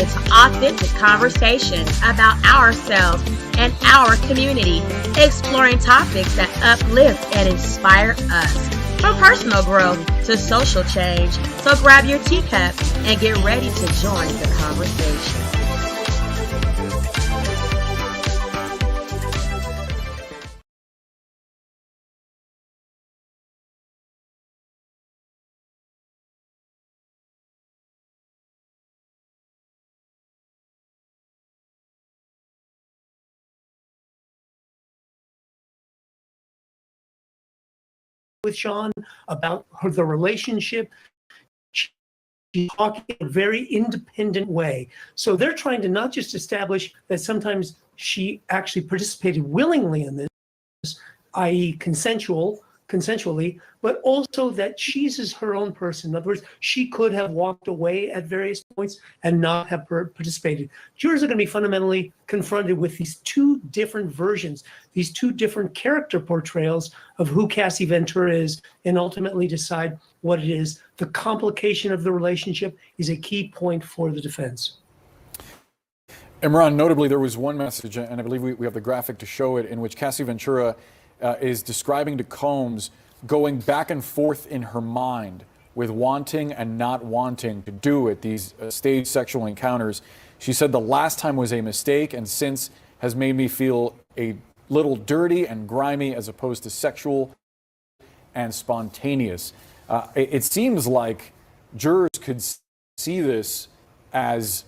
into authentic conversations about ourselves and our community, exploring topics that uplift and inspire us, from personal growth to social change. So grab your teacup and get ready to join the conversation. With Sean about the relationship. She's talking in a very independent way. So they're trying to not just establish that sometimes she actually participated willingly in this, i.e. consensually, but also that she's her own person. In other words, she could have walked away at various points and not have participated. Jurors are going to be fundamentally confronted with these two different versions, these two different character portrayals of who Cassie Ventura is, and ultimately decide what it is. The complication of the relationship is a key point for the defense. Imran, notably, there was one message, and I believe we have the graphic to show it, in which Cassie Ventura is describing to Combs going back and forth in her mind with wanting and not wanting to do it, these staged sexual encounters. She said the last time was a mistake and since has made me feel a little dirty and grimy as opposed to sexual and spontaneous. It seems like jurors could see this as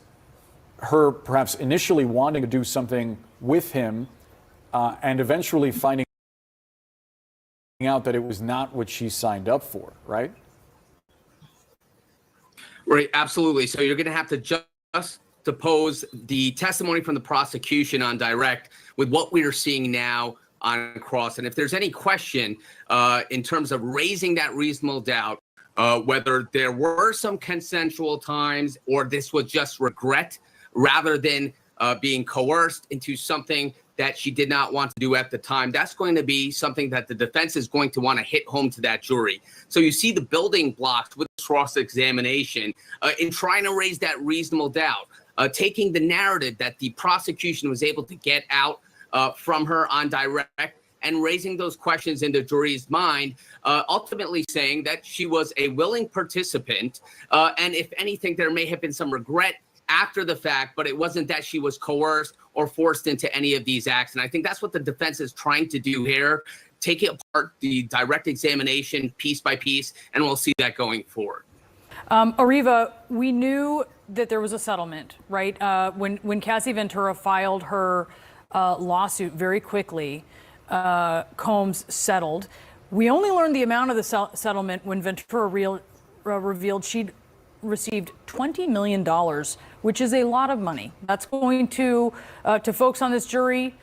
her perhaps initially wanting to do something with him and eventually finding out that it was not what she signed up for, right? Right, absolutely. So you're going to have to just depose the testimony from the prosecution on direct with what we are seeing now on cross. And if there's any question in terms of raising that reasonable doubt, whether there were some consensual times or this was just regret rather than being coerced into something that she did not want to do at the time, that's going to be something that the defense is going to want to hit home to that jury. So you see the building blocks with cross-examination in trying to raise that reasonable doubt, taking the narrative that the prosecution was able to get out from her on direct and raising those questions in the jury's mind, ultimately saying that she was a willing participant. And if anything, there may have been some regret after the fact, but it wasn't that she was coerced or forced into any of these acts. And I think that's what the defense is trying to do here, take it apart, the direct examination piece by piece, and we'll see that going forward. Ariva, we knew that there was a settlement, right? When Cassie Ventura filed her lawsuit very quickly, Combs settled. We only learned the amount of the settlement when Ventura revealed she'd received $20 million, which is a lot of money. That's going to folks on this jury.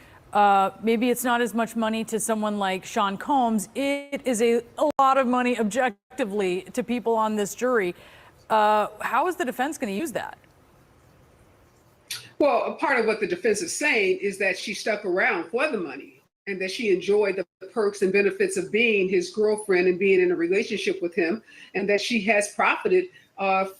Maybe it's not as much money to someone like Sean Combs. It is a lot of money objectively to people on this jury. How is the defense going to use that? Well, a part of what the defense is saying is that she stuck around for the money and that she enjoyed the perks and benefits of being his girlfriend and being in a relationship with him, and that she has profited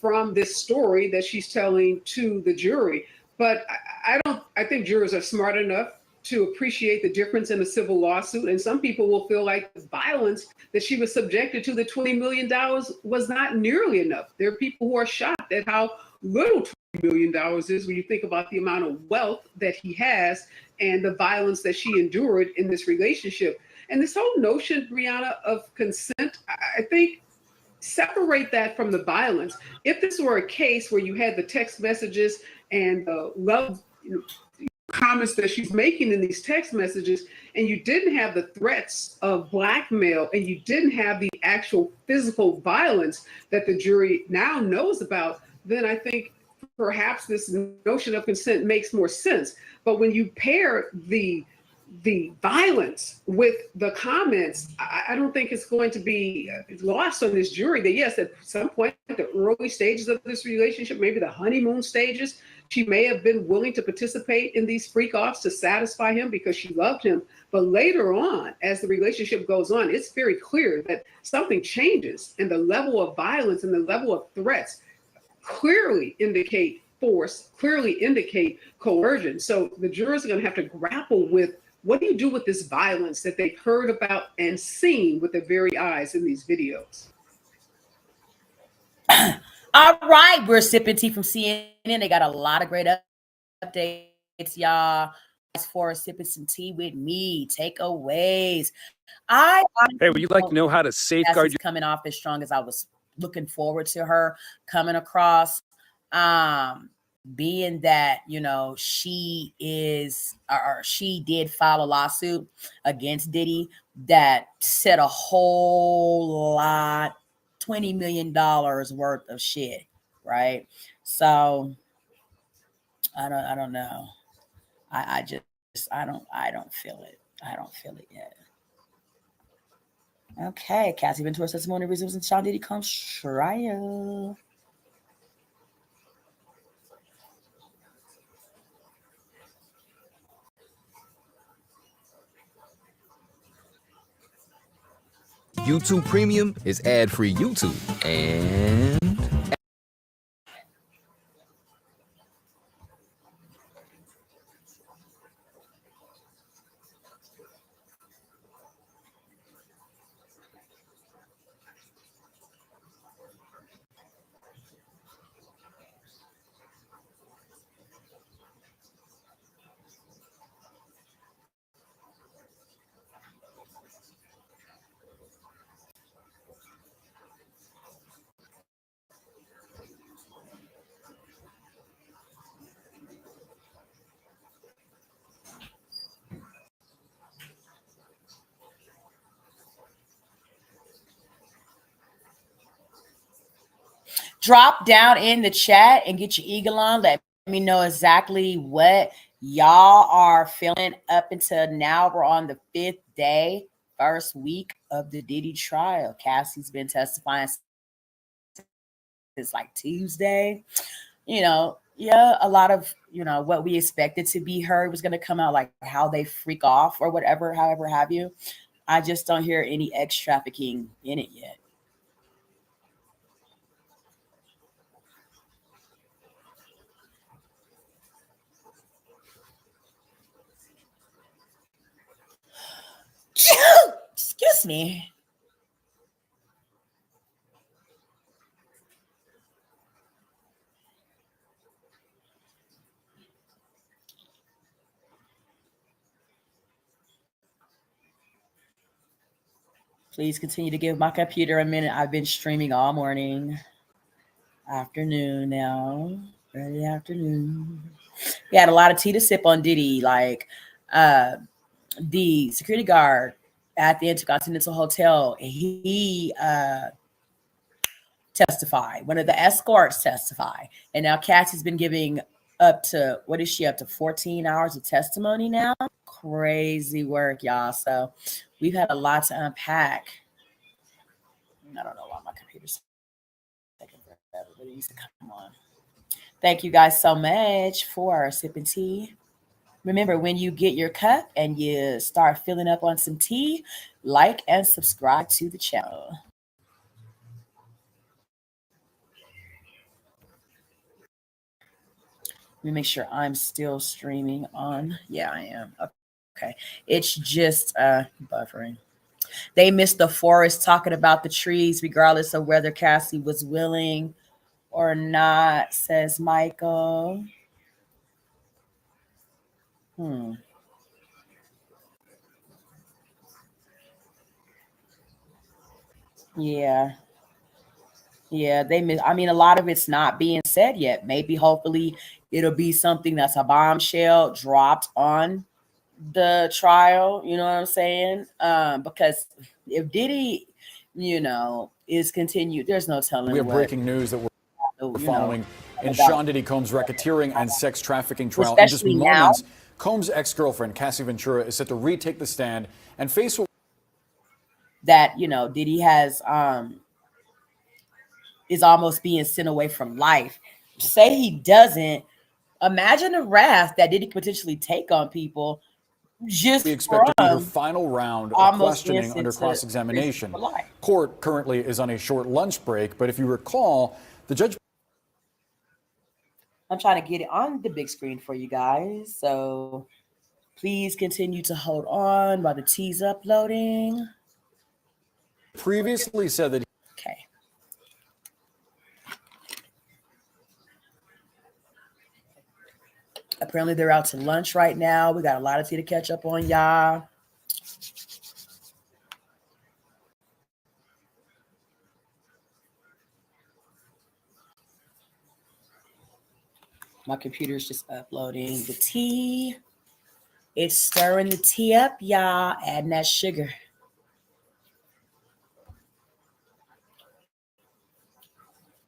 from this story that she's telling to the jury. But I think jurors are smart enough to appreciate the difference in a civil lawsuit. And some people will feel like the violence that she was subjected to, the $20 million, was not nearly enough. There are people who are shocked at how little $20 million is when you think about the amount of wealth that he has and the violence that she endured in this relationship. And this whole notion, Brianna, of consent, I think, separate that from the violence. If this were a case where you had the text messages and the love comments that she's making in these text messages, and you didn't have the threats of blackmail, and you didn't have the actual physical violence that the jury now knows about, then I think perhaps this notion of consent makes more sense. But when you pair the violence with the comments, I don't think it's going to be lost on this jury that, yes, at some point, the early stages of this relationship, maybe the honeymoon stages, she may have been willing to participate in these freak-offs to satisfy him because she loved him. But later on, as the relationship goes on, it's very clear that something changes, and the level of violence and the level of threats clearly indicate force clearly indicate coercion. So the jurors are going to have to grapple with, what do you do with this violence that they've heard about and seen with their very eyes in these videos? All right, we're sipping tea from CNN. They got a lot of great updates, y'all. For sipping some tea with me, takeaways. Hey, would you like to know how to safeguard your coming off as strong as I was looking forward to her coming across? Being that, you know, she is, or she did file a lawsuit against Diddy that said a whole lot, $20 million worth of shit, right? So I don't know. I don't feel it. I don't feel it yet. Okay, Cassie Ventura's testimony resumes and Sean Diddy comes trial. YouTube Premium is ad-free YouTube and Drop down in the chat and get your eagle on. Let me know exactly what y'all are feeling up until now. We're on the 5th day, first week of the Diddy trial. Cassie's been testifying since like Tuesday. You know, yeah, a lot of, you know, what we expected to be heard was going to come out, like how they freak off or whatever, however have you. I just don't hear any X trafficking in it yet. Excuse me. Please continue to give my computer a minute. I've been streaming all morning. Afternoon now. Early afternoon. We had a lot of tea to sip on Diddy. Like the security guard at the Intercontinental Hotel, he testified. One of the escorts testified. And now Cassie's been giving up to, what is she up to, 14 hours of testimony now? Crazy work, y'all. So we've had a lot to unpack. I don't know why my computer's taking forever, but it used to come on. Thank you guys so much for sipping tea. Remember, when you get your cup and you start filling up on some tea, like and subscribe to the channel. Let me make sure I'm still streaming on. Yeah, I am. Okay. It's just buffering. They missed the forest talking about the trees, regardless of whether Cassie was willing or not, says Michael. Yeah. Yeah, they miss. I mean, a lot of it's not being said yet. Maybe, hopefully, it'll be something that's a bombshell dropped on the trial. You know what I'm saying? Because if Diddy, you know, is continued, there's no telling. We have breaking news that we're following in Sean Diddy Combs' racketeering and sex trafficking trial. In just moments, Combs' ex-girlfriend Cassie Ventura is set to retake the stand and face that, you know, Diddy has is almost being sent away from life. Say he doesn't. Imagine the wrath that Diddy could potentially take on people. Just we expect to be her final round of questioning under cross-examination. Court currently is on a short lunch break, but if you recall, the judge I'm trying to get it on the big screen for you guys. So please continue to hold on while the tea's uploading. Previously said that. Okay. Apparently they're out to lunch right now. We got a lot of tea to catch up on, y'all. My computer's just uploading the tea. It's stirring the tea up, y'all. Adding that sugar.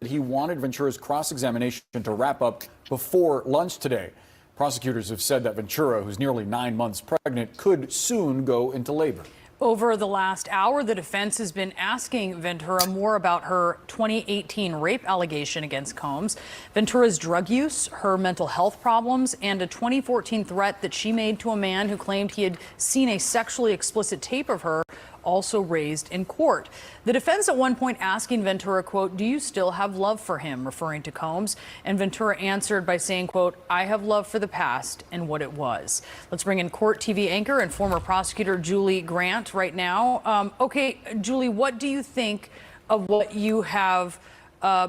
He wanted Ventura's cross-examination to wrap up before lunch today. Prosecutors have said that Ventura, who's nearly 9 months pregnant, could soon go into labor. Over the last hour, the defense has been asking Ventura more about her 2018 rape allegation against Combs, Ventura's drug use, her mental health problems, and a 2014 threat that she made to a man who claimed he had seen a sexually explicit tape of her, also raised in court. The defense at one point asking Ventura, quote, "Do you still have love for him?" referring to Combs. And Ventura answered by saying, quote, "I have love for the past and what it was." Let's bring in court TV anchor and former prosecutor Julie Grant right now. Okay, Julie, what do you think of what you have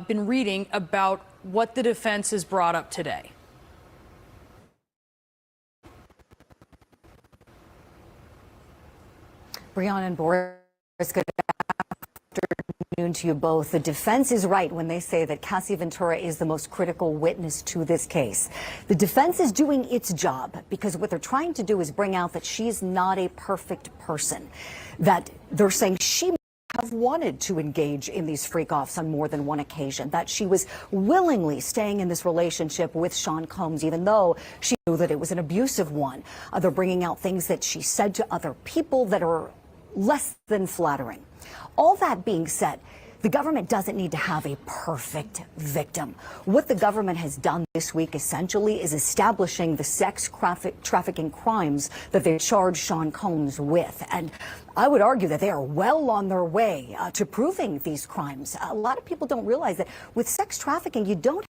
been reading about what the defense has brought up today? Brianna and Boris, good afternoon to you both. The defense is right when they say that Cassie Ventura is the most critical witness to this case. The defense is doing its job because what they're trying to do is bring out that she's not a perfect person, that they're saying she have wanted to engage in these freak-offs on more than one occasion, that she was willingly staying in this relationship with Sean Combs, even though she knew that it was an abusive one. They're bringing out things that she said to other people that are less than flattering. All that being said, the government doesn't need to have a perfect victim. What the government has done this week essentially is establishing the sex trafficking crimes that they charged Sean Combs with. And I would argue that they are well on their way to proving these crimes. A lot of people don't realize that with sex trafficking, you don't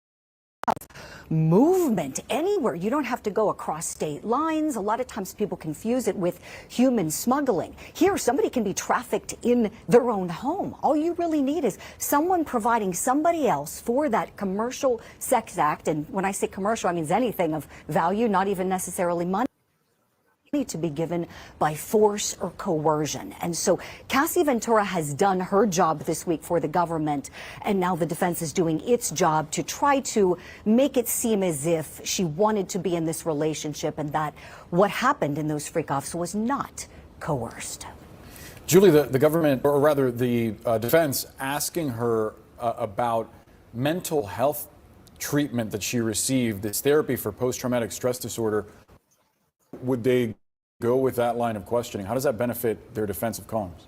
have movement anywhere. You don't have to go across state lines. A lot of times people confuse it with human smuggling. Here, somebody can be trafficked in their own home. All you really need is someone providing somebody else for that commercial sex act. And when I say commercial, I mean anything of value, not even necessarily money, to be given by force or coercion. And so Cassie Ventura has done her job this week for the government, and now the defense is doing its job to try to make it seem as if she wanted to be in this relationship and that what happened in those freak-offs was not coerced. Julie, the government, or rather the defense, asking her about mental health treatment that she received, this therapy for post-traumatic stress disorder. Would they go with that line of questioning? How does that benefit their defense of Combs?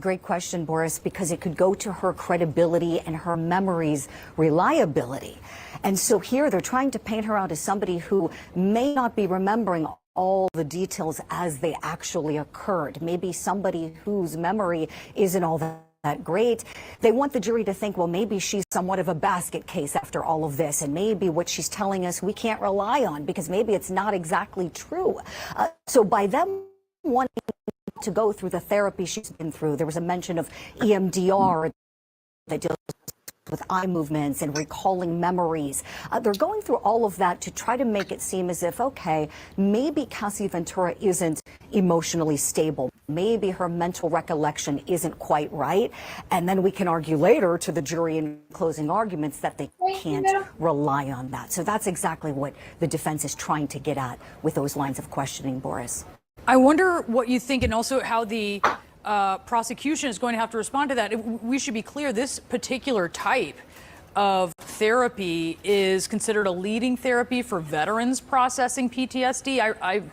Great question, Boris, because it could go to her credibility and her memory's reliability. And so here they're trying to paint her out as somebody who may not be remembering all the details as they actually occurred. Maybe somebody whose memory isn't all that great. They want the jury to think, well, maybe she's somewhat of a basket case after all of this, and maybe what she's telling us we can't rely on because maybe it's not exactly true. So by them wanting to go through the therapy she's been through, there was a mention of EMDR that deals with eye movements and recalling memories. They're going through all of that to try to make it seem as if, okay, maybe Cassie Ventura isn't emotionally stable. Maybe her mental recollection isn't quite right. And then we can argue later to the jury in closing arguments that they can't rely on that. So that's exactly what the defense is trying to get at with those lines of questioning, Boris. I wonder what you think, and also how the prosecution is going to have to respond to that. We should be clear, this particular type of therapy is considered a leading therapy for veterans processing PTSD. I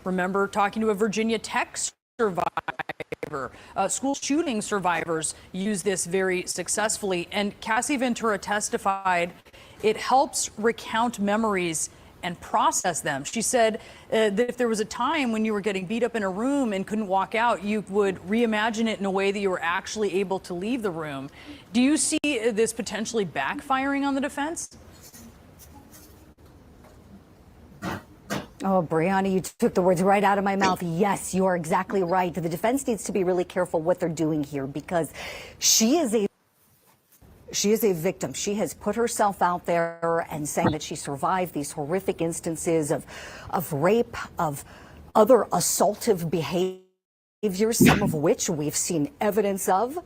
remember talking to a Virginia Tech survivor. School shooting survivors use this very successfully. And Cassie Ventura testified it helps recount memories and process them. She said that if there was a time when you were getting beat up in a room and couldn't walk out, you would reimagine it in a way that you were actually able to leave the room. Do you see this potentially backfiring on the defense? Oh, Brianna, you took the words right out of my mouth. Yes, you are exactly right. The defense needs to be really careful what they're doing here, because she is a victim. She has put herself out there and saying that she survived these horrific instances of rape, of other assaultive behaviors, some of which we've seen evidence of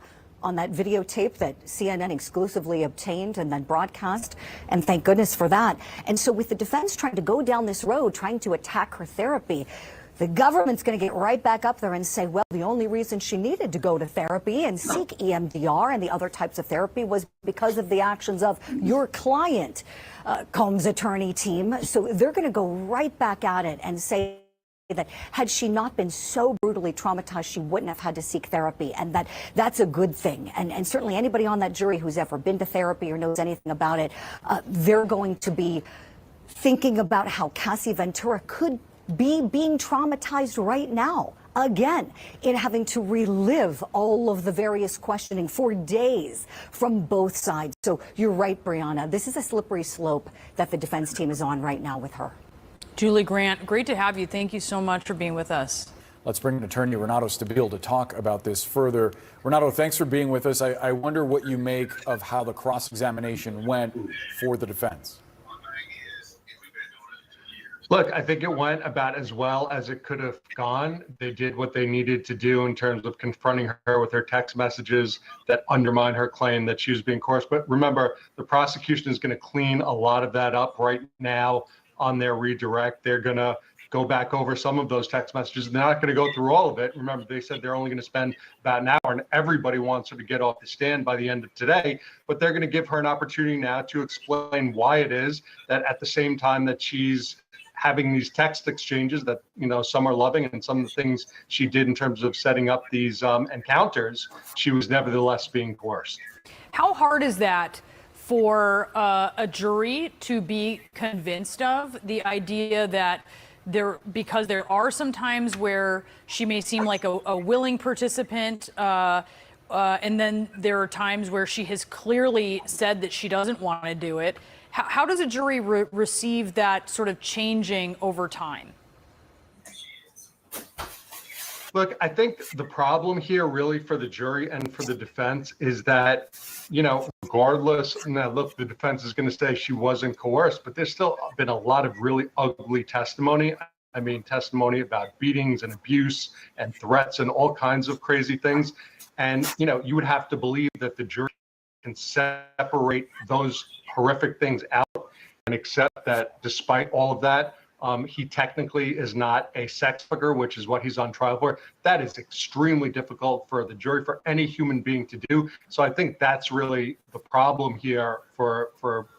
on that videotape that CNN exclusively obtained and then broadcast, and thank goodness for that. And so with the defense trying to go down this road, trying to attack her therapy, the government's going to get right back up there and say, well, the only reason she needed to go to therapy and seek EMDR and the other types of therapy was because of the actions of your client, Combs' attorney team. So they're going to go right back at it and say that had she not been so brutally traumatized, she wouldn't have had to seek therapy, and that's a good thing. And certainly anybody on that jury who's ever been to therapy or knows anything about it, they're going to be thinking about how Cassie Ventura could be being traumatized right now, again, in having to relive all of the various questioning for days from both sides. So you're right, Brianna. This is a slippery slope that the defense team is on right now with her. Julie Grant, great to have you. Thank you so much for being with us. Let's bring in attorney Renato Stabile to talk about this further. Renato, thanks for being with us. I wonder what you make of how the cross-examination went for the defense. Look, I think it went about as well as it could have gone. They did what they needed to do in terms of confronting her with her text messages that undermine her claim that she was being coerced. But remember, the prosecution is going to clean a lot of that up right now on their redirect. They're going to go back over some of those text messages. They're not going to go through all of it. Remember, they said they're only going to spend about an hour, and everybody wants her to get off the stand by the end of today. But they're going to give her an opportunity now to explain why it is that at the same time that she's having these text exchanges that, you know, some are loving, and some of the things she did in terms of setting up these encounters, she was nevertheless being coerced. How hard is that for a jury to be convinced of, the idea that because there are some times where she may seem like a willing participant, and then there are times where she has clearly said that she doesn't want to do it. How does a jury receive that sort of changing over time? Look, I think the problem here really for the jury and for the defense is that, you know, regardless, now look, the defense is going to say she wasn't coerced, but there's still been a lot of really ugly testimony. I mean, testimony about beatings and abuse and threats and all kinds of crazy things. And, you know, you would have to believe that the jury can separate those horrific things out and accept that despite all of that, he technically is not a sex worker, which is what he's on trial for. That is extremely difficult for the jury, for any human being to do. So I think that's really the problem here for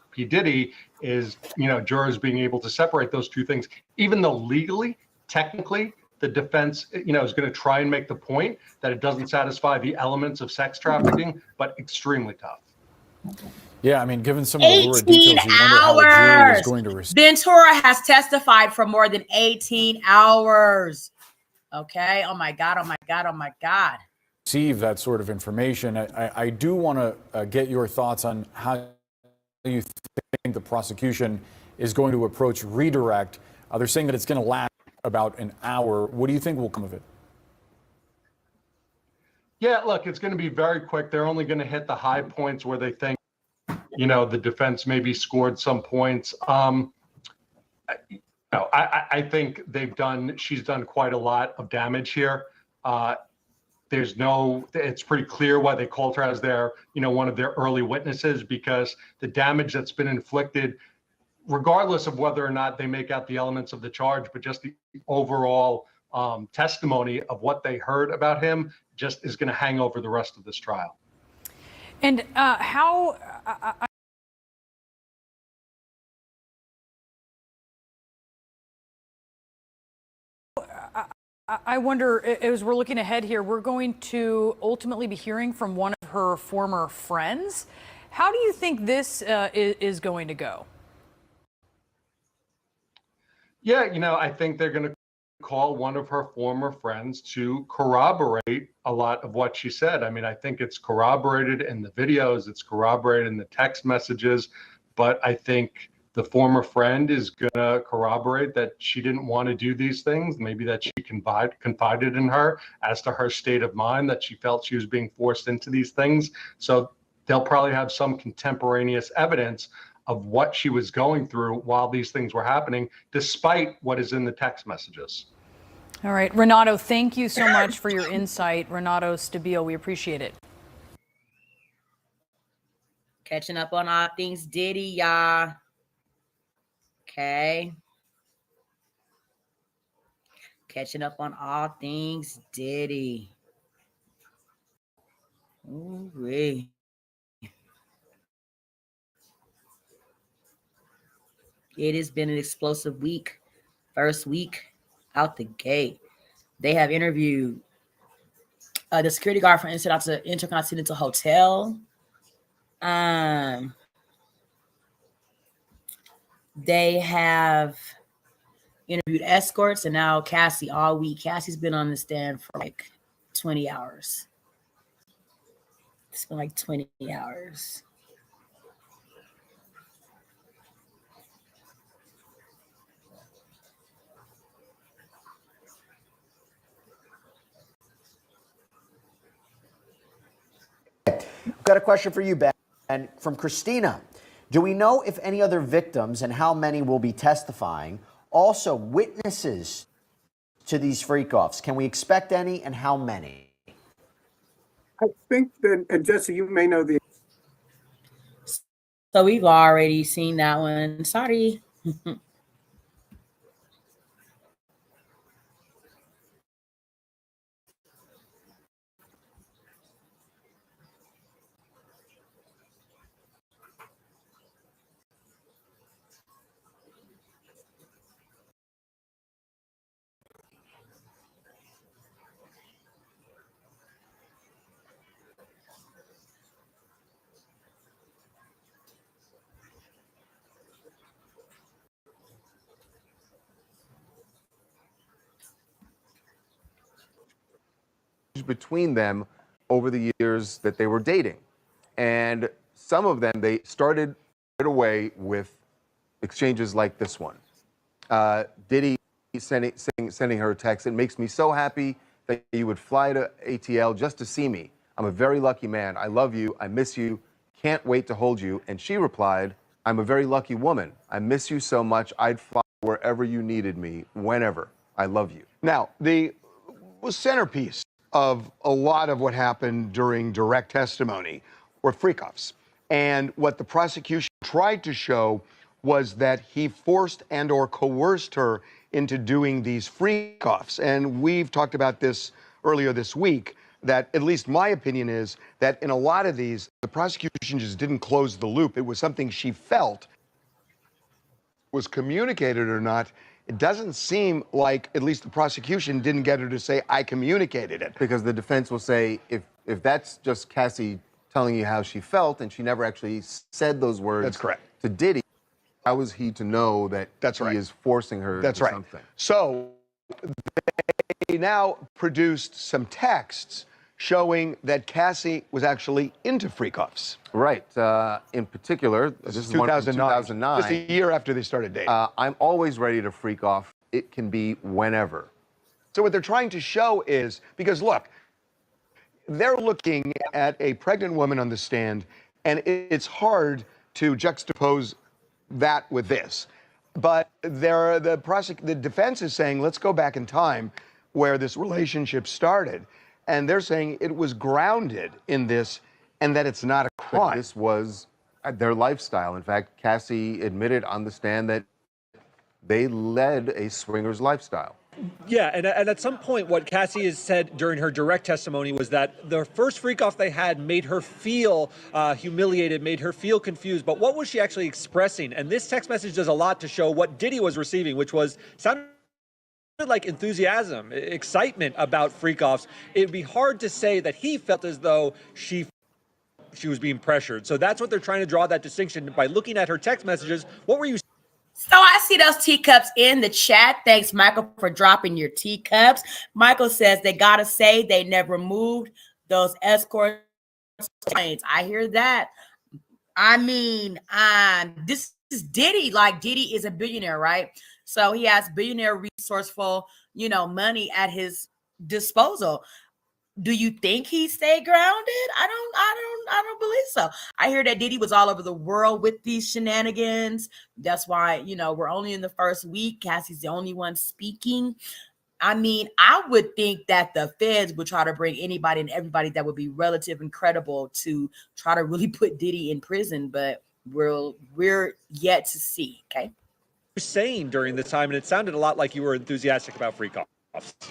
P. Diddy is, you know, jurors being able to separate those two things, even though legally, technically, the defense, you know, is going to try and make the point that it doesn't satisfy the elements of sex trafficking, but extremely tough. Yeah, I mean, given some of the lurid details, you wonder how the jury is going to receive. Ventura has testified for more than 18 hours. Okay. Oh my God. Oh my God. Oh my God. Receive that sort of information. I do want to get your thoughts on how you think the prosecution is going to approach redirect. They're saying that it's going to last about an hour. What do you think will come of it? Yeah, look, it's going to be very quick. They're only going to hit the high points where they think, you know, the defense maybe scored some points. I think she's done quite a lot of damage here. It's pretty clear why they called her as their, you know, one of their early witnesses, because the damage that's been inflicted, regardless of whether or not they make out the elements of the charge, but just the overall testimony of what they heard about him just is going to hang over the rest of this trial. And how I wonder, as we're looking ahead here, we're going to ultimately be hearing from one of her former friends. How do you think this is going to go? Yeah, I think they're going to call one of her former friends to corroborate a lot of what she said. I mean, I think it's corroborated in the videos, it's corroborated in the text messages, but I think the former friend is going to corroborate that she didn't want to do these things, maybe that she confided in her as to her state of mind, that she felt she was being forced into these things. So they'll probably have some contemporaneous evidence of what she was going through while these things were happening, despite what is in the text messages. All right, Renato, thank you so much for your insight. Renato Stabile, we appreciate it. Catching up on all things Diddy, y'all. Okay. Catching up on all things Diddy. Ooh-wee. It has been an explosive week. First week out the gate. They have interviewed the security guard for Intercontinental Hotel. They have interviewed escorts, and now Cassie all week. Cassie's been on the stand for like 20 hours. It's been like 20 hours. I've got a question for you, Ben, and from Christina. Do we know if any other victims and how many will be testifying? Also, witnesses to these freak-offs. Can we expect any, and how many? I think that, and Jesse, you may know the. So we've already seen that one. Sorry. Between them over the years that they were dating. And some of them, they started right away with exchanges like this one. Diddy sending her a text. It makes me so happy that you would fly to ATL just to see me. I'm a very lucky man. I love you. I miss you. Can't wait to hold you. And she replied, I'm a very lucky woman. I miss you so much. I'd fly wherever you needed me, whenever. I love you. Now, the centerpiece of a lot of what happened during direct testimony were freak-offs. And what the prosecution tried to show was that he forced and or coerced her into doing these freak-offs. And we've talked about this earlier this week, that at least my opinion is that in a lot of these, the prosecution just didn't close the loop. It was something she felt. Was communicated or not, it doesn't seem like at least the prosecution didn't get her to say, I communicated it. Because the defense will say, if that's just Cassie telling you how she felt and she never actually said those words That's correct. to Diddy, how was he to know that he is forcing her to That's right. something? So they now produced some texts showing that Cassie was actually into freak-offs. Right. In particular, this is one from 2009. Just a year after they started dating. I'm always ready to freak off. It can be whenever. So what they're trying to show is, because look, they're looking at a pregnant woman on the stand, and it's hard to juxtapose that with this. But the defense is saying, let's go back in time where this relationship started. And they're saying it was grounded in this and that it's not a crime. But this was their lifestyle. In fact, Cassie admitted on the stand that they led a swinger's lifestyle. Yeah, and at some point, what Cassie has said during her direct testimony was that the first freak-off they had made her feel humiliated, made her feel confused. But what was she actually expressing? And this text message does a lot to show what Diddy was receiving, which sounded like enthusiasm, excitement about freak-offs. It'd be hard to say that he felt as though she was being pressured. So that's what they're trying to draw that distinction by looking at her text messages. What were you So I see those teacups in the chat. Thanks, Michael, for dropping your teacups. Michael says they gotta say they never moved those escort planes. I hear that. I mean, this is Diddy. Like, Diddy is a billionaire, right? So he has billionaire resourceful, money at his disposal. Do you think he stayed grounded? I don't believe so. I hear that Diddy was all over the world with these shenanigans. That's why, we're only in the first week. Cassie's the only one speaking. I mean, I would think that the feds would try to bring anybody and everybody that would be relative and credible to try to really put Diddy in prison, but we're yet to see. Okay. You're saying during this time, and it sounded a lot like you were enthusiastic about freak offs.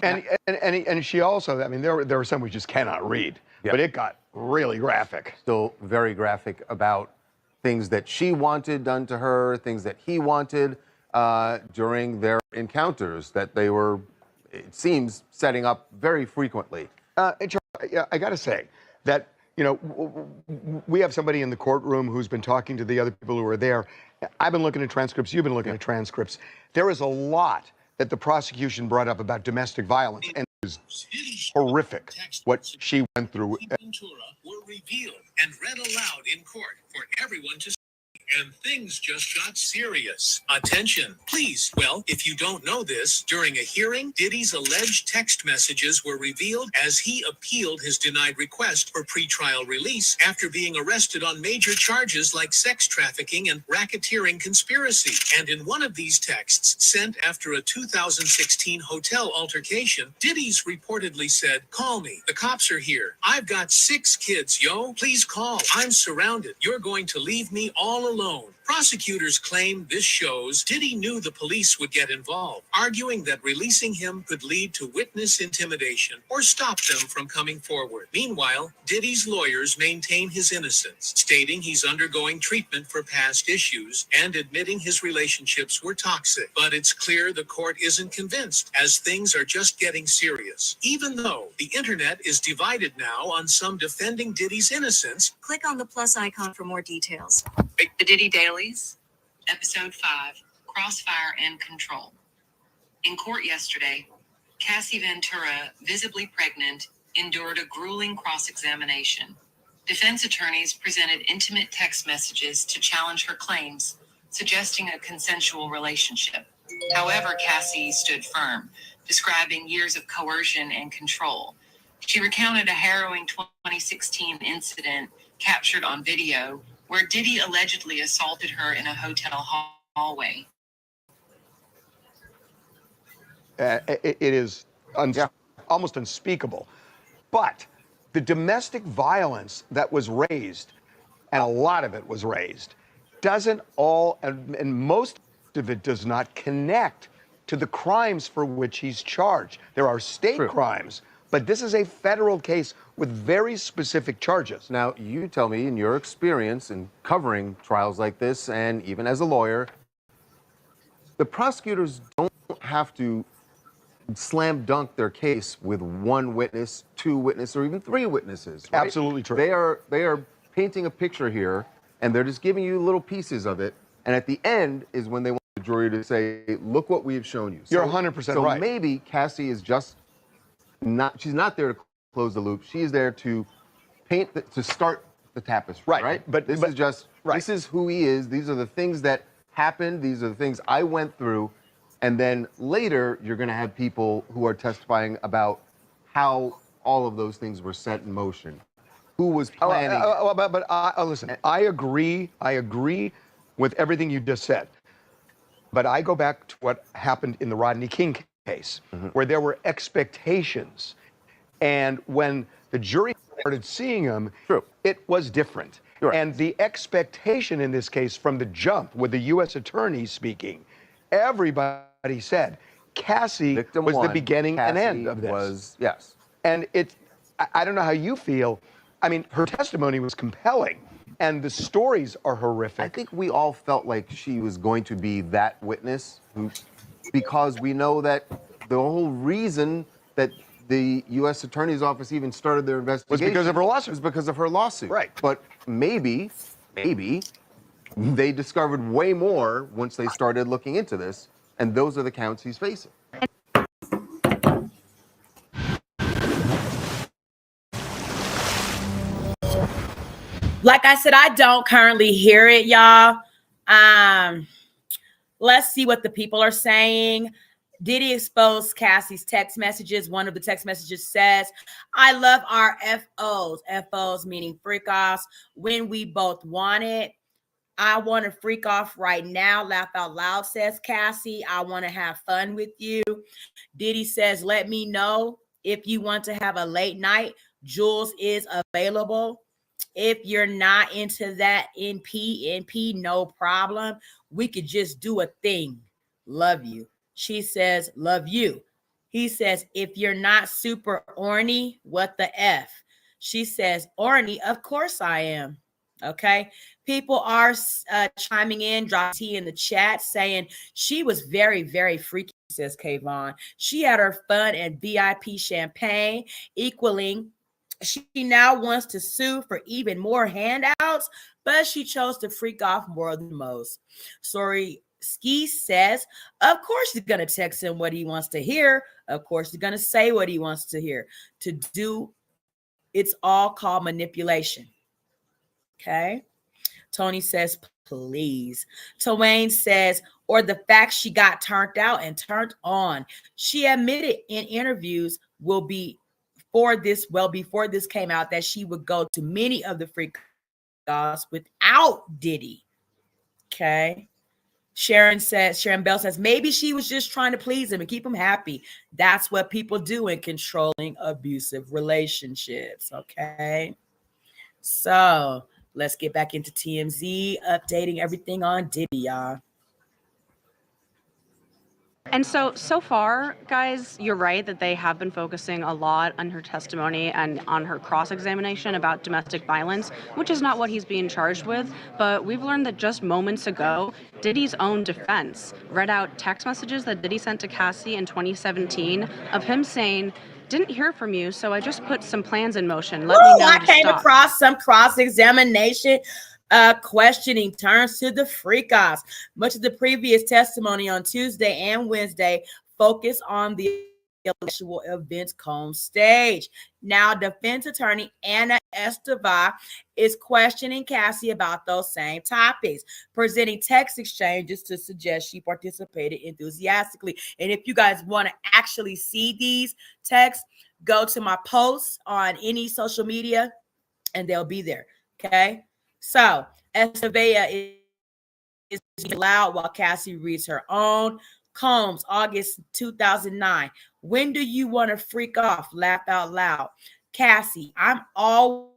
And she also, I mean, there were some we just cannot read, but it got really graphic. Still very graphic about things that she wanted done to her, things that he wanted during their encounters that they were, it seems, setting up very frequently. Yeah, I got to say that, we have somebody in the courtroom who's been talking to the other people who were there. I've been looking at transcripts. You've been looking at transcripts. There is a lot that the prosecution brought up about domestic violence, and it was horrific what she went through. Ventura were revealed and read aloud in court for everyone to see. And things just got serious. Attention, please. Well, if you don't know this, during a hearing, Diddy's alleged text messages were revealed as he appealed his denied request for pretrial release after being arrested on major charges like sex trafficking and racketeering conspiracy. And in one of these texts, sent after a 2016 hotel altercation, Diddy's reportedly said, "Call me. The cops are here. I've got 6 kids, yo. Please call. I'm surrounded. You're going to leave me all alone." Prosecutors claim this shows Diddy knew the police would get involved, arguing that releasing him could lead to witness intimidation or stop them from coming forward. Meanwhile, Diddy's lawyers maintain his innocence, stating he's undergoing treatment for past issues and admitting his relationships were toxic. But it's clear the court isn't convinced, as things are just getting serious. Even though the internet is divided now on some defending Diddy's innocence. Click on the plus icon for more details. The Diddy Dailies, Episode 5, Crossfire and Control. In court yesterday, Cassie Ventura, visibly pregnant, endured a grueling cross-examination. Defense attorneys presented intimate text messages to challenge her claims, suggesting a consensual relationship. However, Cassie stood firm, describing years of coercion and control. She recounted a harrowing 2016 incident captured on video where Diddy allegedly assaulted her in a hotel hallway. It is almost unspeakable. But the domestic violence that was raised, and a lot of it was raised, doesn't all, and most of it does not connect to the crimes for which he's charged. There are state crimes, but this is a federal case with very specific charges. Now, you tell me, in your experience in covering trials like this, and even as a lawyer, the prosecutors don't have to slam dunk their case with 1 witness, 2 witnesses, or even 3 witnesses. Right? Absolutely true. They are painting a picture here, and they're just giving you little pieces of it. And at the end is when they want the jury to say, "Look what we have shown you." You're 100% right. So maybe Cassie is just she's not there to close the loop. She is there to paint, to start the tapestry, right? But this is just, this is who he is. These are the things that happened. These are the things I went through. And then later, you're going to have people who are testifying about how all of those things were set in motion. Who was planning? Listen, I agree with everything you just said. But I go back to what happened in the Rodney King case, where there were expectations. And when the jury started seeing him, it was different. And the expectation in this case from the jump, with the U.S. attorney speaking, everybody said Cassie was the beginning and end of this. And I don't know how you feel. I mean, her testimony was compelling, and the stories are horrific. I think we all felt like she was going to be that witness, because we know that the whole reason that the U.S. Attorney's Office even started their investigation was because of her lawsuit. Was because of her lawsuit. Right. But maybe They discovered way more once they started looking into this, and those are the counts he's facing. Like I said, I don't currently hear it, y'all. Let's see what the people are saying. Diddy exposed Cassie's text messages. One of the text messages says, I love our FOs. FOs meaning freak offs. When we both want it. I want to freak off right now. Laugh out loud, says Cassie. I want to have fun with you. Diddy says, let me know if you want to have a late night. Jules is available. If you're not into that NP, no problem. We could just do a thing. Love you. She says, love you. He says, if you're not super orny, what the F? She says, orny, of course I am. Okay. People are chiming in, drop T in the chat saying she was very, very freaky, says Kayvon. She had her fun and VIP champagne equaling. She now wants to sue for even more handouts, but she chose to freak off more than most. Sorry, Ski says, of course he's going to text him what he wants to hear. Of course he's going to say what he wants to hear. To do, it's all called manipulation. Okay. Tony says, please. Twain says, or the fact she got turned out and turned on. She admitted in interviews before this came out that she would go to many of the freak offs without Diddy. Okay. Sharon Bell says, maybe she was just trying to please him and keep him happy. That's what people do in controlling abusive relationships. Okay. So let's get back into TMZ, updating everything on Diddy, y'all. And so far, guys, you're right that they have been focusing a lot on her testimony and on her cross-examination about domestic violence, which is not what he's being charged with. But we've learned that just moments ago, Diddy's own defense read out text messages that Diddy sent to Cassie in 2017 of him saying, didn't hear from you, so I just put some plans in motion. Let me know I to came stop. across some cross-examination questioning turns to the freak offs. Much of the previous testimony on Tuesday and Wednesday focused on the actual events Combs stage. Now, defense attorney Anna Esteva is questioning Cassie about those same topics, presenting text exchanges to suggest she participated enthusiastically. And if you guys want to actually see these texts, go to my posts on any social media and they'll be there. Okay. So Estevea is loud while Cassie reads her own. Combs, August 2009. When do you want to freak off? Laugh out loud. Cassie, I'm always.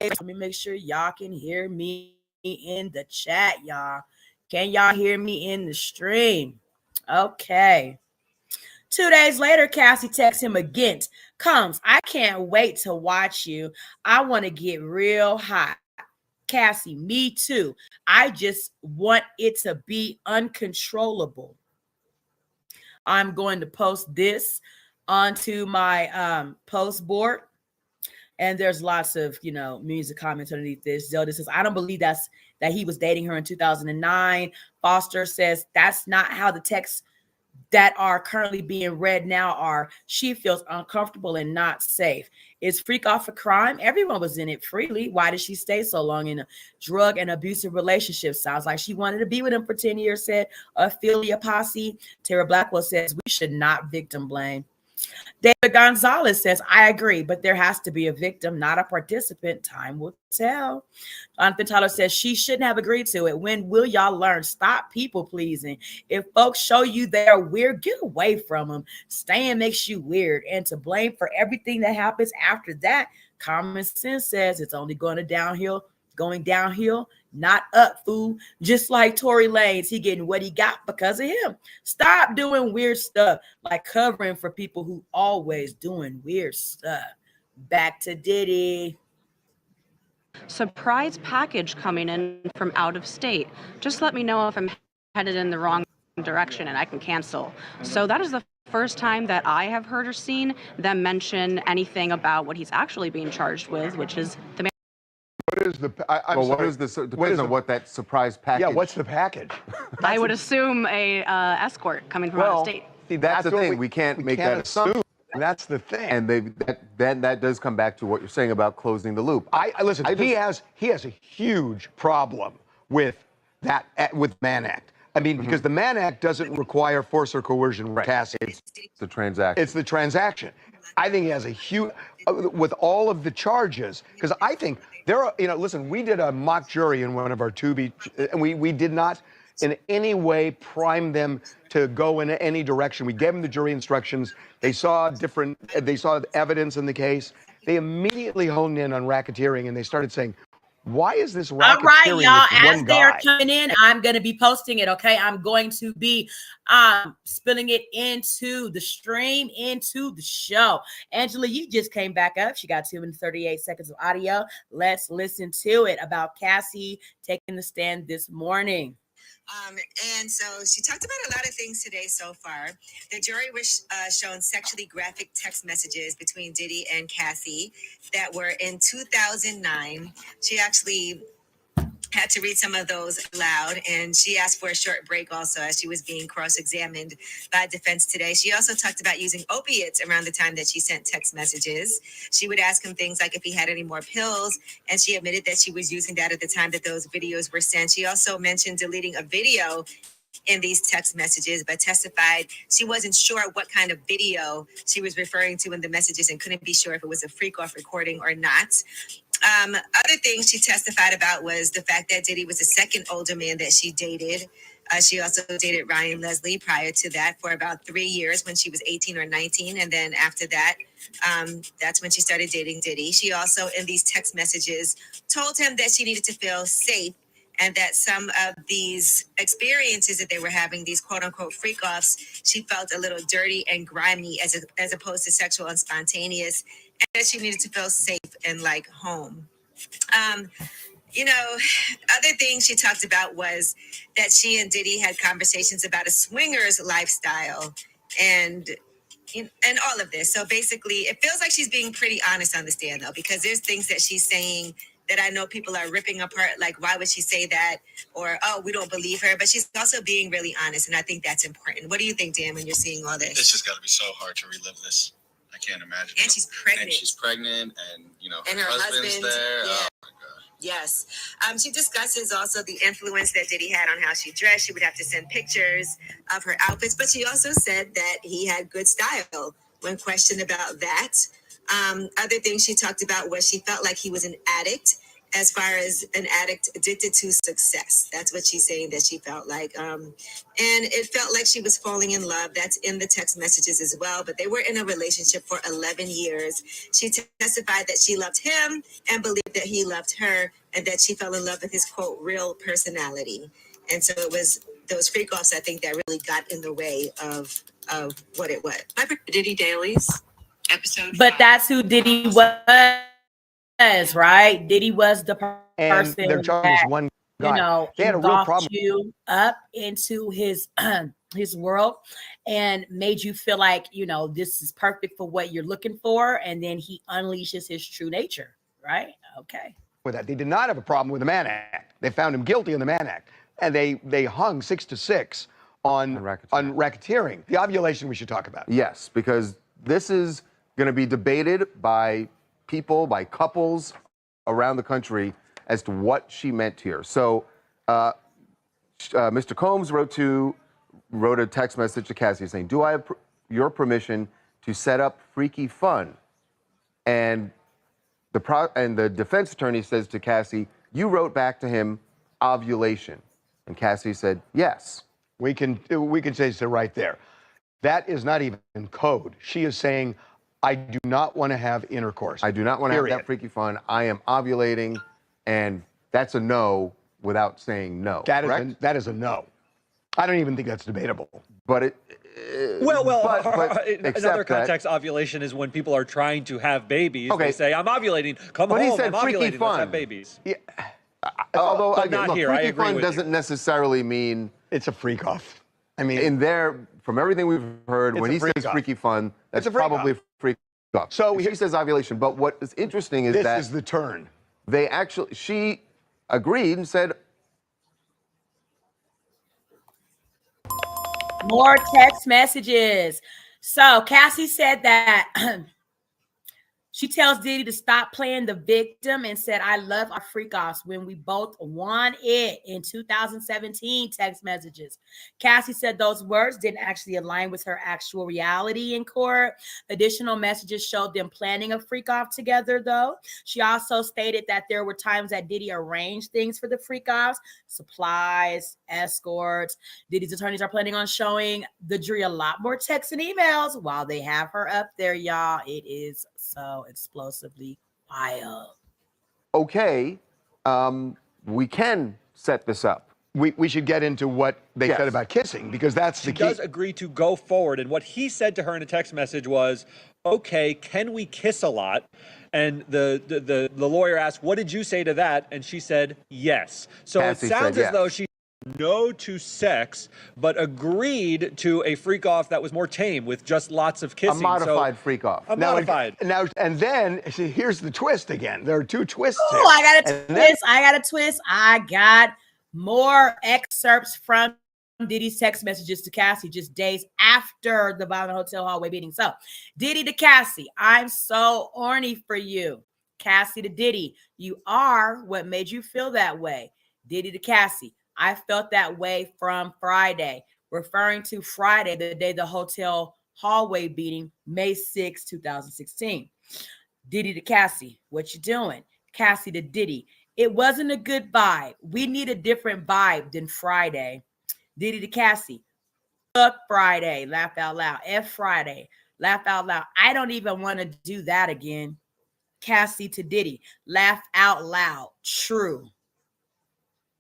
Let me make sure y'all can hear me in the chat, y'all. Can y'all hear me in the stream? Okay. 2 days later, Cassie texts him again. Combs, I can't wait to watch you. I want to get real hot. Cassie, me too. I just want it to be uncontrollable. I'm going to post this onto my post board. And there's lots of, music comments underneath this. Zelda says, I don't believe that he was dating her in 2009. Foster says, that's not how the texts that are currently being read now are. She feels uncomfortable and not safe. Is freak off a crime? Everyone was in it freely. Why did she stay so long in a drug and abusive relationship? Sounds like she wanted to be with him for 10 years, said Ophelia Posse. Tara Blackwell says, we should not victim blame. David Gonzalez says, I agree, but there has to be a victim, not a participant. Time will tell. Jonathan Tyler says, she shouldn't have agreed to it. When will y'all learn? Stop people pleasing. If folks show you they're weird, get away from them. Staying makes you weird. And to blame for everything that happens after that, common sense says it's only going downhill, not up, fool. Just like Tory Lanez, he getting what he got because of him. Stop doing weird stuff, like covering for people who always doing weird stuff. Back to Diddy. Surprise package coming in from out of state. Just let me know if I'm headed in the wrong direction and I can cancel. So that is the first time that I have heard or seen them mention anything about what he's actually being charged with, which is the What is the? I'm Well, what sorry. is the? Depends on what that surprise package. Yeah, what's the package? I would assume a escort coming from out of state. See, that's the what thing. We can't make that assume. That's the thing. And then that does come back to what you're saying about closing the loop. Listen. He has a huge problem with that with Mann Act. I mean, because the Mann Act doesn't require force or coercion, Cassie. It's the transaction. It's the transaction. I think he has a huge, with all of the charges, because I think there are, listen, we did a mock jury in one of our Tubi, and we did not in any way prime them to go in any direction. We gave them the jury instructions. They saw evidence in the case. They immediately honed in on racketeering, and they started saying, why is this racketeering All right, y'all. with one As they are guy? coming in, I'm going to be posting it. Okay, I'm going to be spilling it into the stream, into the show. Angela, you just came back up. She got 2 minutes 38 seconds of audio. Let's listen to it about Cassie taking the stand this morning. And so she talked about a lot of things today so far. The jury was shown sexually graphic text messages between Diddy and Cassie that were in 2009. She actually had to read some of those loud, and she asked for a short break also as she was being cross-examined by defense today. She also talked about using opiates around the time that she sent text messages. She would ask him things like if he had any more pills, and she admitted that she was using that at the time that those videos were sent. She also mentioned deleting a video in these text messages, but testified she wasn't sure what kind of video she was referring to in the messages and couldn't be sure if it was a freak-off recording or not. Other things she testified about was the fact that Diddy was the second older man that she dated. She also dated Ryan Leslie prior to that for about 3 years when she was 18 or 19. And then after that, that's when she started dating Diddy. She also, in these text messages, told him that she needed to feel safe and that some of these experiences that they were having, these quote unquote freak offs, she felt a little dirty and grimy as opposed to sexual and spontaneous, and that she needed to feel safe and like home. Other things she talked about was that she and Diddy had conversations about a swingers lifestyle and all of this. So basically, it feels like she's being pretty honest on the stand, though, because there's things that she's saying that I know people are ripping apart, like, why would she say that? Or, oh, we don't believe her. But she's also being really honest, and I think that's important. What do you think, Dan, when you're seeing all this? It's just got to be so hard to relive this. I can't imagine. And she's pregnant. And her husband's there. Yeah. Oh, my God. Yes. She discusses also the influence that Diddy had on how she dressed. She would have to send pictures of her outfits, but she also said that he had good style when questioned about that. Other things she talked about was she felt like he was an addict, as far as an addict addicted to success. That's what she's saying that she felt like. And it felt like she was falling in love. That's in the text messages as well. But they were in a relationship for 11 years. She testified that she loved him and believed that he loved her, and that she fell in love with his, quote, real personality. And so it was those freak-offs, I think, that really got in the way of what it was. Diddy Dailies, episode But 5. that's who Diddy was, right? Diddy was the person And their job was that, one guy. They had a real engulfed problem. you up into his his world and made you feel like, this is perfect for what you're looking for. And then he unleashes his true nature, right? Okay. With that, they did not have a problem with the Mann Act. They found him guilty on the Mann Act, and they hung 6 to 6 on racketeering. The ovulation we should talk about. Yes, because this is going to be debated by people, by couples around the country as to what she meant here. So Mr. Combs wrote a text message to Cassie saying, do I have your permission to set up freaky fun? And the defense attorney says to Cassie, you wrote back to him ovulation. And Cassie said, yes. We can say so right there. That is not even code. She is saying, I do not want to have intercourse. I do not want to have that freaky fun. I am ovulating, and that's a no without saying no. That is a no. I don't even think that's debatable. But in another context, ovulation is when people are trying to have babies. Okay. They say, I'm ovulating. Come home, he said I'm freaky ovulating. fun. Let's have babies. Yeah. Although, but not here. I freaky agree fun with doesn't necessarily mean it's a freak off. I mean, in there, from everything we've heard, when he says freaky fun, that's probably freak off. So she says ovulation. But what is interesting is this is the turn. she agreed and said, More text messages. So Cassie said that she tells Diddy to stop playing the victim and said, I love our freak offs when we both won it in 2017 text messages. Cassie said those words didn't actually align with her actual reality in court. Additional messages showed them planning a freak off together, though. She also stated that there were times that Diddy arranged things for the freak offs, supplies, escorts. Diddy's attorneys are planning on showing the jury a lot more texts and emails while they have her up there, y'all. It is so explosively wild. okay, we can set this up. We should get into what they said about kissing, because that's the She key. does agree to go forward, and what he said to her in a text message was, okay, can we kiss a lot? And the lawyer asked, what did you say to that? And she said, yes. So Cassie it sounds said as though yes. she no to sex, but agreed to a freak off that was more tame with just lots of kissing. A modified freak off. A modified. Now, and then, see, here's the twist again. There are two twists here. Oh, I got a And twist. I got more excerpts from Diddy's text messages to Cassie just days after the violent hotel hallway beating. So, Diddy to Cassie, I'm so horny for you. Cassie to Diddy, you are what made you feel that way. Diddy to Cassie, I felt that way from Friday, referring to Friday, the day the hotel hallway beating, May 6, 2016. Diddy to Cassie, what you doing? Cassie to Diddy, it wasn't a good vibe. We need a different vibe than Friday. Diddy to Cassie, fuck Friday, laugh out loud. F Friday, laugh out loud. I don't even want to do that again. Cassie to Diddy, laugh out loud. True.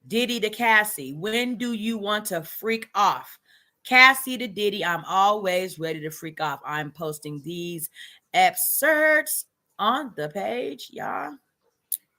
Diddy to Cassie, when do you want to freak off? Cassie to Diddy, I'm always ready to freak off. I'm posting these excerpts on the page, y'all.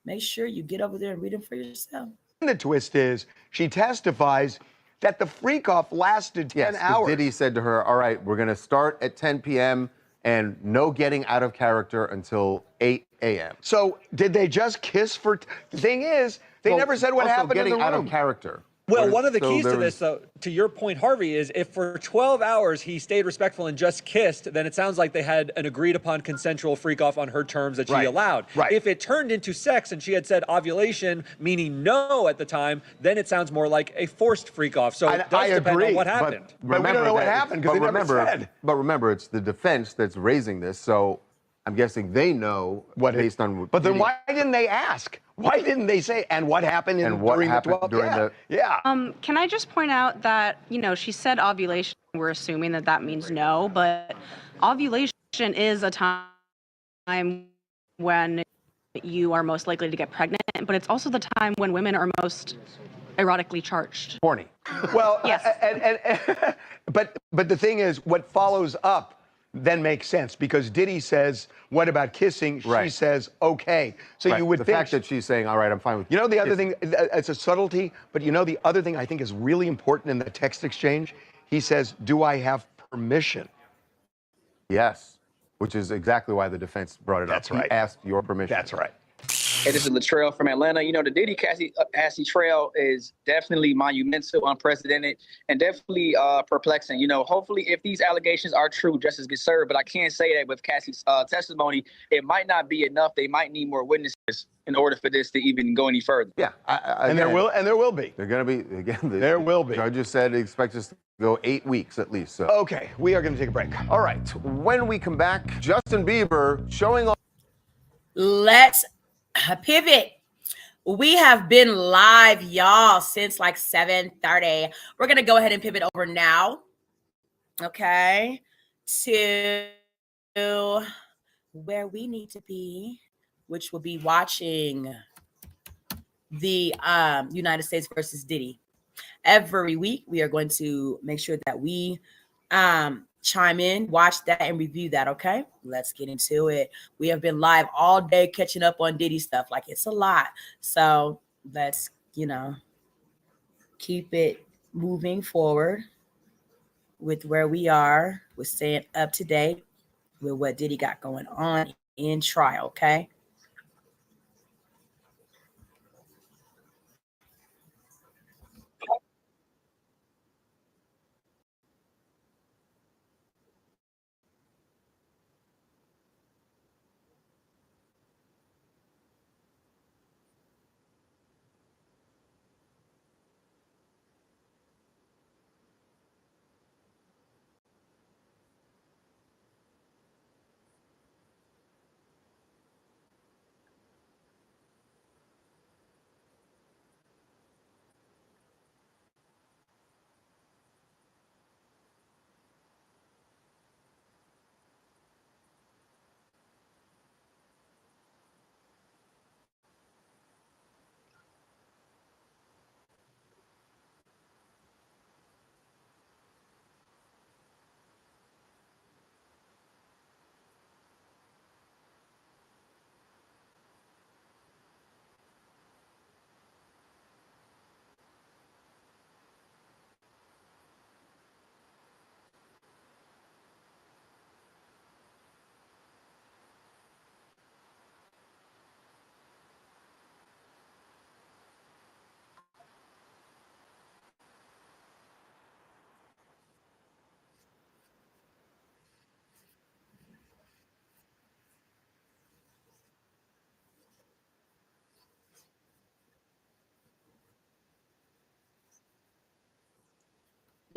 Make sure you get over there and read them for yourself. the twist is she testifies that the freak off lasted 10 hours. Diddy said to her, all right, we're going to start at 10 p.m. and no getting out of character until 8 a.m. So did they just kiss for? The thing is, they never said what happened in the room. Getting out of character. Well, one of the keys to this, though, to your point, Harvey, is if for 12 hours he stayed respectful and just kissed, then it sounds like they had an agreed upon consensual freak off on her terms that she allowed. Right. If it turned into sex and she had said ovulation, meaning no at the time, then it sounds more like a forced freak off. So it does depend on what happened. But we don't know what happened because they never said. But remember, it's the defense that's raising this, so I'm guessing they know based on. But then why didn't they ask? Why didn't they say, and what happened during the 12? Can I just point out that, she said ovulation. We're assuming that that means no, but ovulation is a time when you are most likely to get pregnant, but it's also the time when women are most erotically charged. Horny. Well, yes. But the thing is, what follows up then makes sense because Diddy says, what about kissing? She says, okay. So you would the think. fact that she's saying, all right, I'm fine with You know, the other thing, it's a subtlety, but the other thing I think is really important in the text exchange, he says, do I have permission? Yes, which is exactly why the defense brought it up. That's right. He asked your permission. That's right. Hey, this is Latrell from Atlanta. The Diddy Cassie trail is definitely monumental, unprecedented, and definitely perplexing. Hopefully, if these allegations are true, justice gets served. But I can't say that with Cassie's testimony, it might not be enough. They might need more witnesses in order for this to even go any further. Yeah, And there will be. They're going to be again. There will be. Judges said expect us to go 8 weeks at least. So. Okay, we are going to take a break. All right. When we come back, Justin Bieber showing off. Let's pivot. We have been live, y'all, since like 7:30. We're going to go ahead and pivot over now, okay, to where we need to be, which will be watching the United States versus Diddy. Every week, we are going to make sure that we chime in, watch that, and review that, okay? Let's get into it. We have been live all day catching up on Diddy stuff. Like, it's a lot. So let's, keep it moving forward with where we are, with staying up to date with what Diddy got going on in trial, okay?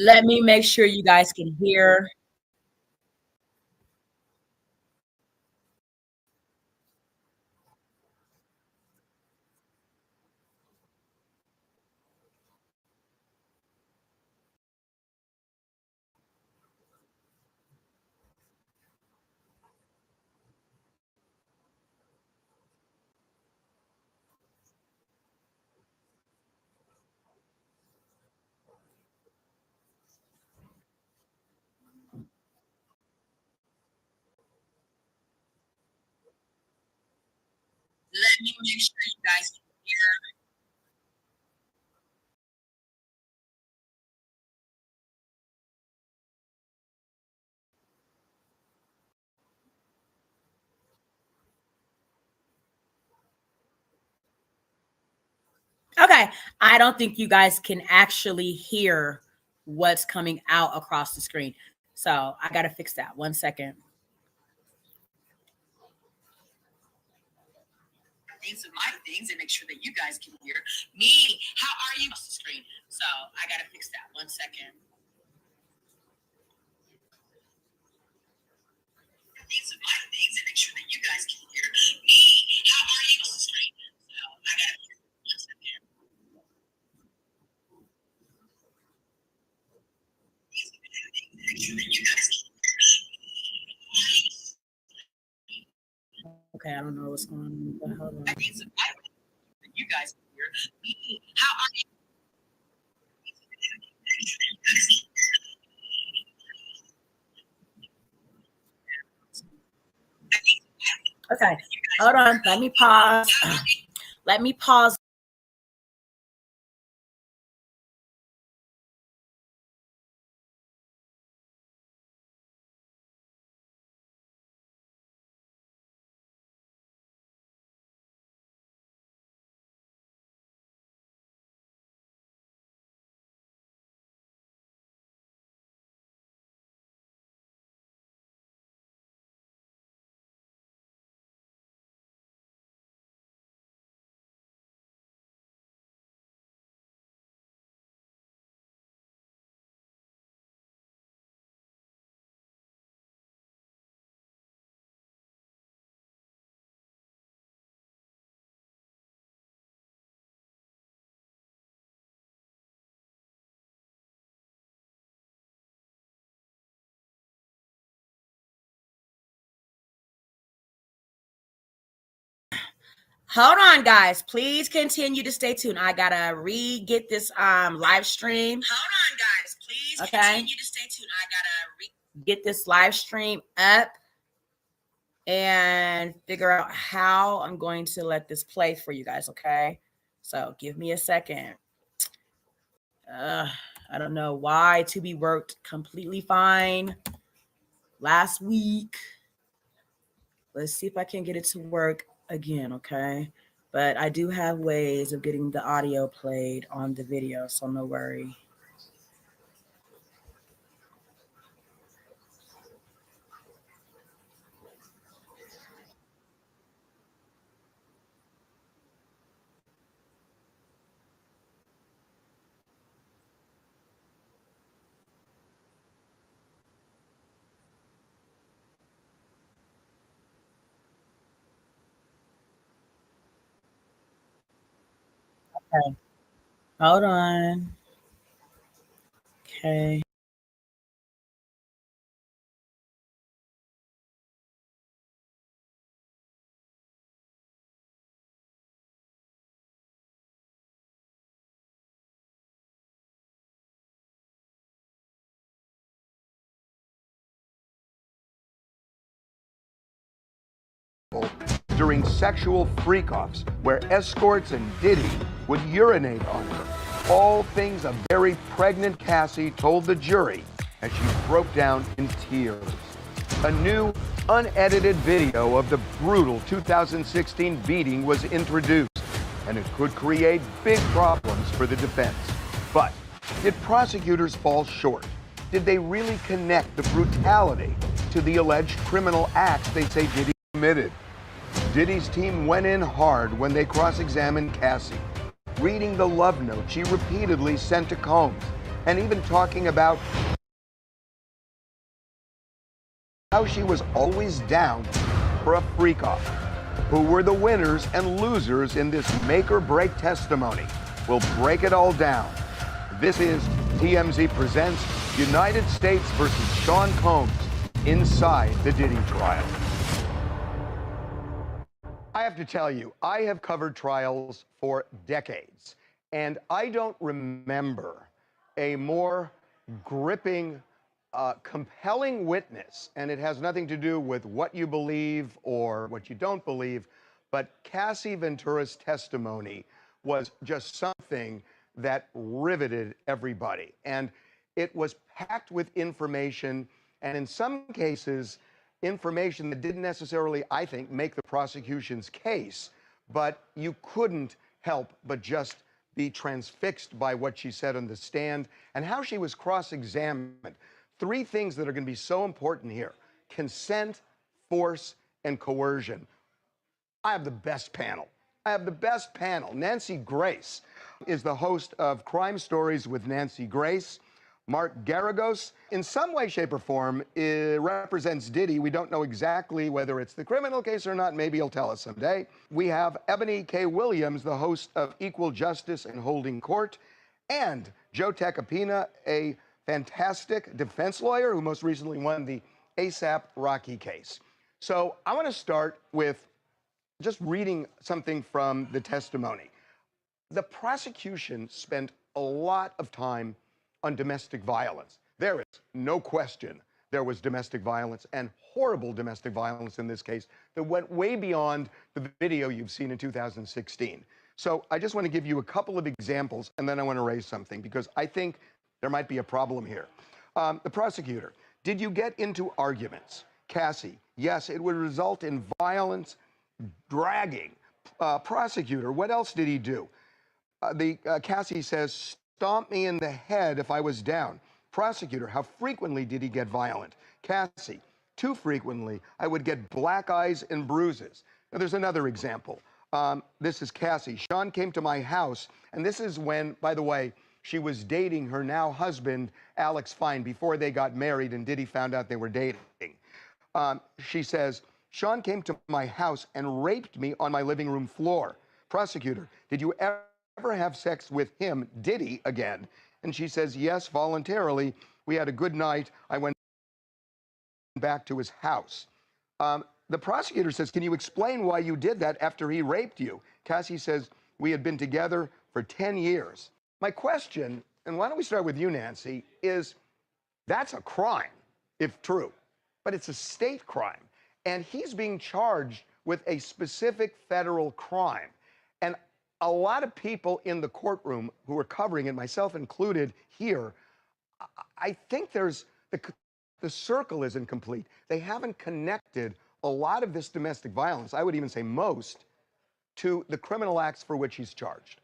Let me make sure you guys can hear. Let me make sure you guys can hear. Okay, I don't think you guys can actually hear what's coming out across the screen. So I got to fix that. 1 second. Things of my things and make sure that you guys can hear me. How are you across the screen? So I got to fix that. 1 second. Things of my things and make sure that you guys can hear me. How are you across the screen? So I got to fix that. 1 second. Make sure that you guys can hear me. Okay, I don't know what's going on, but hold on. Things of my things that you guys can hear me. How are you? Okay, hold on. Let me pause. Let me pause. Hold on, guys. Please continue to stay tuned. I gotta get this live stream. Hold on, guys. Please continue to stay tuned. I gotta get this live stream up and figure out how I'm going to let this play for you guys. Okay, so give me a second. I don't know why Tubi worked completely fine last week. Let's see if I can get it to work again, okay? But I do have ways of getting the audio played on the video, so no worry. Okay. Hold on. Okay. During sexual freak-offs where escorts and Diddy would urinate on her. All things a very pregnant Cassie told the jury as she broke down in tears. A new, unedited video of the brutal 2016 beating was introduced, and it could create big problems for the defense. But did prosecutors fall short? Did they really connect the brutality to the alleged criminal acts they say Diddy committed? Diddy's team went in hard when they cross-examined Cassie, reading the love note she repeatedly sent to Combs, and even talking about how she was always down for a freak-off. Who were the winners and losers in this make-or-break testimony? We'll break it all down. This is TMZ Presents United States versus Sean Combs inside the Diddy trial. I have to tell you, I have covered trials for decades, and I don't remember a more gripping, compelling witness, and it has nothing to do with what you believe or what you don't believe, but Cassie Ventura's testimony was just something that riveted everybody. And it was packed with information, and in some cases, information that didn't necessarily, I think, make the prosecution's case, but you couldn't help but just be transfixed by what she said on the stand and how she was cross-examined. Three things that are going to be so important here: consent, force, and coercion. I have the best panel. Nancy Grace is the host of Crime Stories with Nancy Grace. Mark Garagos, in some way, shape, or form, represents Diddy. We don't know exactly whether it's the criminal case or not. Maybe he'll tell us someday. We have Ebony K. Williams, the host of Equal Justice and Holding Court, and Joe Tacopina, a fantastic defense lawyer who most recently won the ASAP Rocky case. So I want to start with just reading something from the testimony. The prosecution spent a lot of time on domestic violence. There is no question there was domestic violence, and horrible domestic violence in this case, that went way beyond the video you've seen in 2016. So I just want to give you a couple of examples, and then I want to raise something, because I think there might be a problem here. The prosecutor: did you get into arguments? Cassie: yes, it would result in violence, dragging. Prosecutor: what else did he do? Cassie says, stomp me in the head if I was down. Prosecutor: how frequently did he get violent? Cassie: too frequently. I would get black eyes and bruises. Now, there's another example. This is Cassie. Sean came to my house, and this is when, by the way, she was dating her now husband, Alex Fine, before they got married and Diddy found out they were dating. She says, Sean came to my house and raped me on my living room floor. Prosecutor: did you ever have sex with him, Diddy, again? And she says, yes, voluntarily. We had a good night. I went back to his house. The prosecutor says, can you explain why you did that after he raped you? Cassie says, we had been together for 10 years. My question, and why don't we start with you, Nancy, is that's a crime, if true, but it's a state crime. And he's being charged with a specific federal crime. And a lot of people in the courtroom who are covering it, myself included here, I think there's the circle isn't complete. They haven't connected a lot of this domestic violence, I would even say most, to the criminal acts for which he's charged.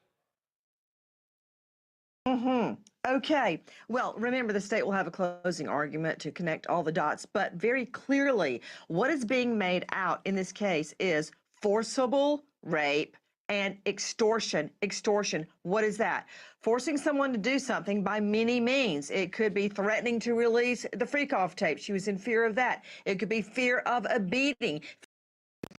Okay. Well, remember, the state will have a closing argument to connect all the dots, but very clearly, what is being made out in this case is forcible rape and extortion. Extortion, what is that? Forcing someone to do something by many means. It could be threatening to release the freak-off tape. She was in fear of that. It could be fear of a beating,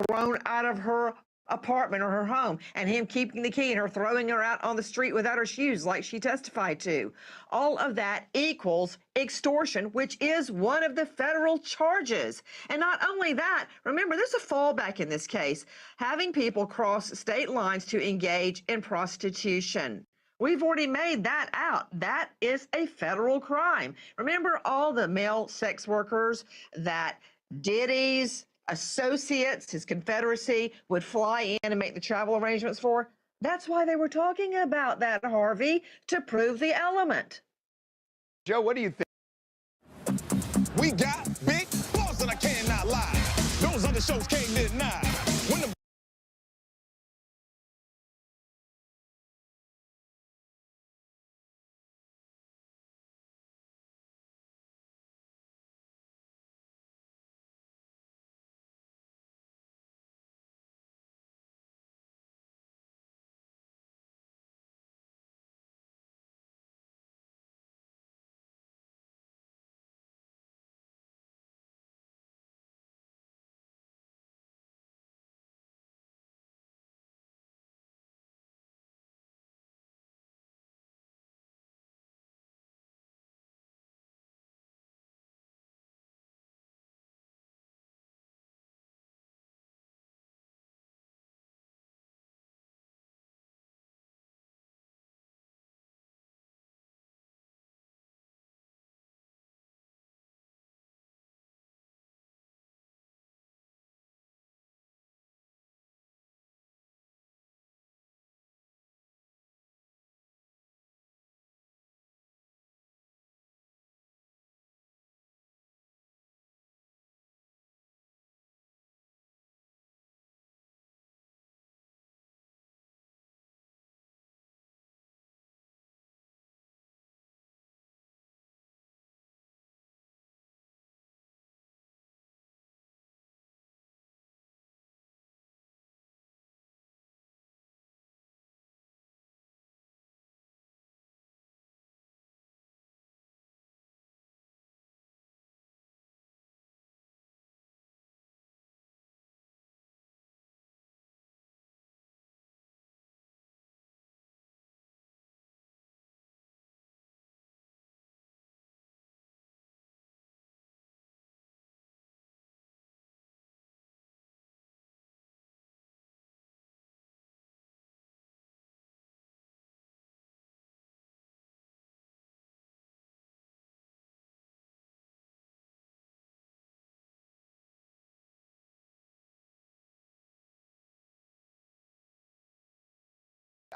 thrown out of her apartment or her home, and him keeping the key and her throwing her out on the street without her shoes like she testified to. All of that equals extortion, which is one of the federal charges. And not only that, remember, there's a fallback in this case: having people cross state lines to engage in prostitution. We've already made that out. That is a federal crime. Remember all the male sex workers that Diddy's associates, his confederacy, would fly in and make the travel arrangements for? That's why they were talking about that, Harvey, to prove the element. Joe, what do you think? We got big balls and I cannot lie. Those other shows can't deny. When the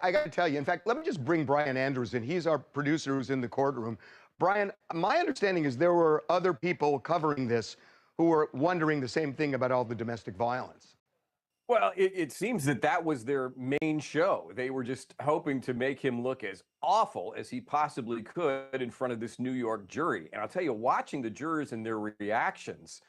I got to tell you, in fact, let me just bring Brian Andrews in. He's our producer who's in the courtroom. Brian, my understanding is there were other people covering this who were wondering the same thing about all the domestic violence. Well, it seems that was their main show. They were just hoping to make him look as awful as he possibly could in front of this New York jury. And I'll tell you, watching the jurors and their reactions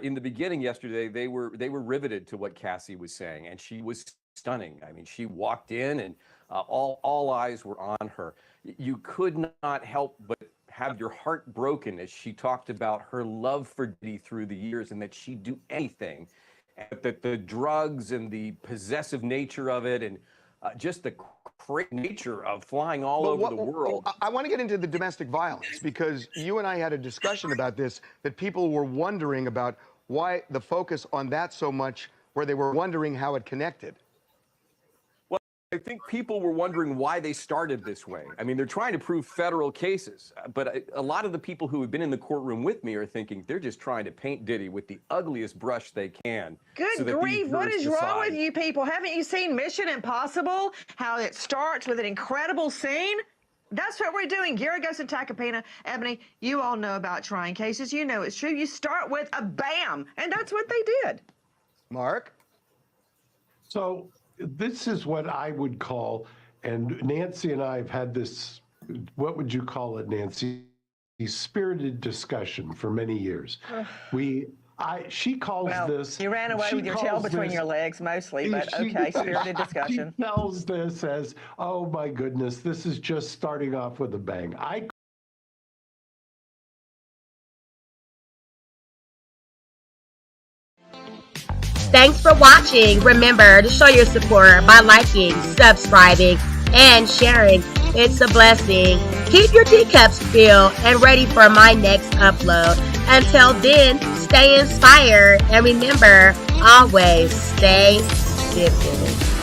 in the beginning yesterday, they were riveted to what Cassie was saying, and she was stunning. I mean, she walked in, and all eyes were on her. You could not help but have your heart broken as she talked about her love for Diddy through the years, and that she'd do anything. That the drugs and the possessive nature of it, and just the crazy nature of flying all over the world. I want to get into the domestic violence, because you and I had a discussion about this, that people were wondering about why the focus on that so much, where they were wondering how it connected. I think people were wondering why they started this way. I mean, they're trying to prove federal cases, but a lot of the people who have been in the courtroom with me are thinking they're just trying to paint Diddy with the ugliest brush they can. Good grief, what is wrong with you people? Haven't you seen Mission Impossible? How it starts with an incredible scene? That's what we're doing. Gary goes to Tacopina. Ebony, you all know about trying cases. You know it's true. You start with a bam, and that's what they did. Mark? So this is what I would call, and Nancy and I have had this, what would you call it, Nancy? Spirited discussion for many years. She calls this. You ran away with your tail between your legs mostly, but okay, spirited discussion. She tells this as, oh my goodness, this is just starting off with a bang. Thanks for watching. Remember to show your support by liking, subscribing, and sharing. It's a blessing. Keep your teacups filled and ready for my next upload. Until then, stay inspired and remember, always stay dipping.